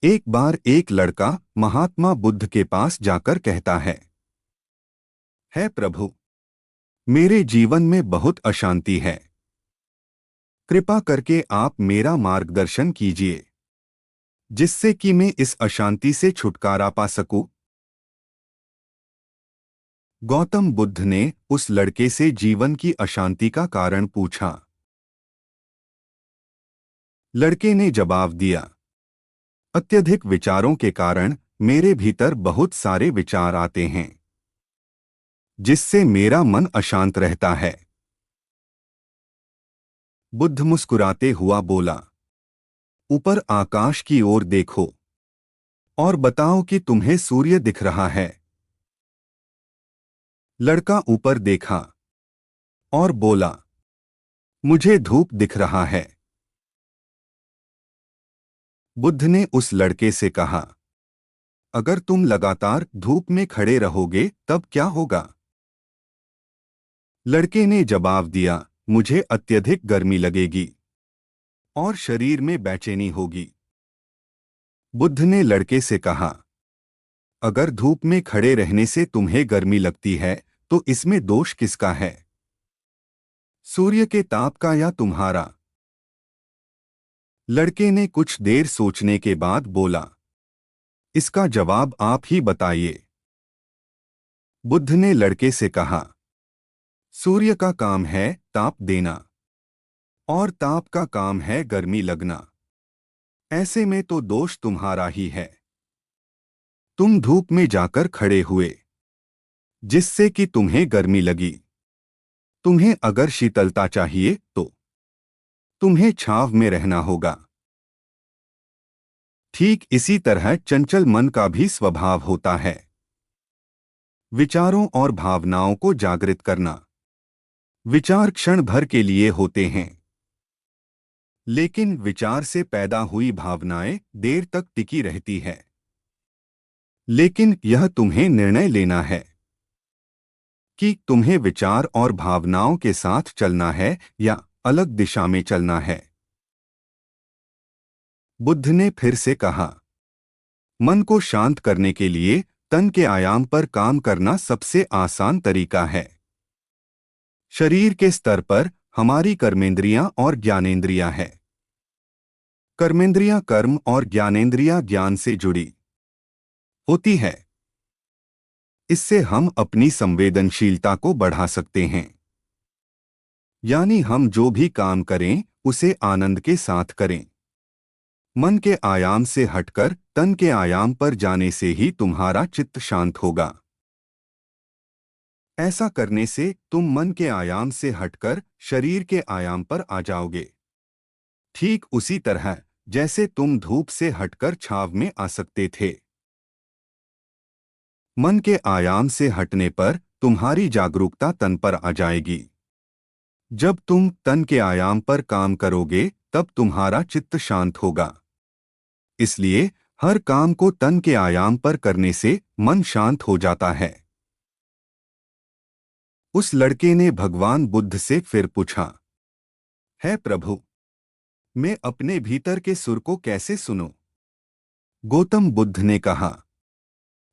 एक बार एक लड़का महात्मा बुद्ध के पास जाकर कहता है प्रभु, मेरे जीवन में बहुत अशांति है। कृपा करके आप मेरा मार्गदर्शन कीजिए, जिससे कि मैं इस अशांति से छुटकारा पा सकूं। गौतम बुद्ध ने उस लड़के से जीवन की अशांति का कारण पूछा। लड़के ने जवाब दिया, अत्यधिक विचारों के कारण मेरे भीतर बहुत सारे विचार आते हैं, जिससे मेरा मन अशांत रहता है। बुद्ध मुस्कुराते हुआ बोला, ऊपर आकाश की ओर देखो और बताओ कि तुम्हें सूर्य दिख रहा है। लड़का ऊपर देखा और बोला, मुझे धूप दिख रहा है। बुद्ध ने उस लड़के से कहा, अगर तुम लगातार धूप में खड़े रहोगे तब क्या होगा? लड़के ने जवाब दिया, मुझे अत्यधिक गर्मी लगेगी और शरीर में बेचैनी होगी। बुद्ध ने लड़के से कहा, अगर धूप में खड़े रहने से तुम्हें गर्मी लगती है तो इसमें दोष किसका है, सूर्य के ताप का या तुम्हारा? लड़के ने कुछ देर सोचने के बाद बोला, इसका जवाब आप ही बताइए। बुद्ध ने लड़के से कहा, सूर्य का काम है ताप देना और ताप का काम है गर्मी लगना। ऐसे में तो दोष तुम्हारा ही है। तुम धूप में जाकर खड़े हुए, जिससे कि तुम्हें गर्मी लगी। तुम्हें अगर शीतलता चाहिए तो तुम्हें छांव में रहना होगा। ठीक इसी तरह चंचल मन का भी स्वभाव होता है, विचारों और भावनाओं को जागृत करना। विचार क्षण भर के लिए होते हैं, लेकिन विचार से पैदा हुई भावनाएं देर तक टिकी रहती है। लेकिन यह तुम्हें निर्णय लेना है कि तुम्हें विचार और भावनाओं के साथ चलना है या अलग दिशा में चलना है। बुद्ध ने फिर से कहा, मन को शांत करने के लिए तन के आयाम पर काम करना सबसे आसान तरीका है। शरीर के स्तर पर हमारी कर्मेंद्रियां और ज्ञानेंद्रियां हैं। कर्मेंद्रियां कर्म और ज्ञानेंद्रियां ज्ञान से जुड़ी होती है। इससे हम अपनी संवेदनशीलता को बढ़ा सकते हैं, यानी हम जो भी काम करें उसे आनंद के साथ करें। मन के आयाम से हटकर तन के आयाम पर जाने से ही तुम्हारा चित्त शांत होगा। ऐसा करने से तुम मन के आयाम से हटकर शरीर के आयाम पर आ जाओगे। ठीक उसी तरह जैसे तुम धूप से हटकर छांव में आ सकते थे। मन के आयाम से हटने पर तुम्हारी जागरूकता तन पर आ जाएगी। जब तुम तन के आयाम पर काम करोगे तब तुम्हारा चित्त शांत होगा। इसलिए हर काम को तन के आयाम पर करने से मन शांत हो जाता है। उस लड़के ने भगवान बुद्ध से फिर पूछा, है प्रभु, मैं अपने भीतर के सुर को कैसे सुनूं? गौतम बुद्ध ने कहा,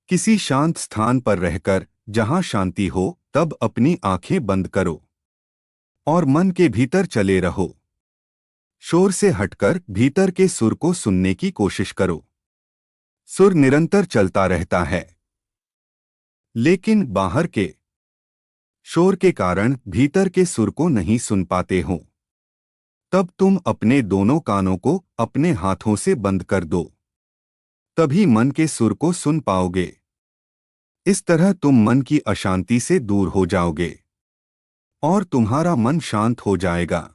किसी शांत स्थान पर रहकर जहां शांति हो तब अपनी आंखें बंद करो और मन के भीतर चले रहो। शोर से हटकर भीतर के सुर को सुनने की कोशिश करो। सुर निरंतर चलता रहता है, लेकिन बाहर के शोर के कारण भीतर के सुर को नहीं सुन पाते हो। तब तुम अपने दोनों कानों को अपने हाथों से बंद कर दो, तभी मन के सुर को सुन पाओगे। इस तरह तुम मन की अशांति से दूर हो जाओगे और तुम्हारा मन शांत हो जाएगा।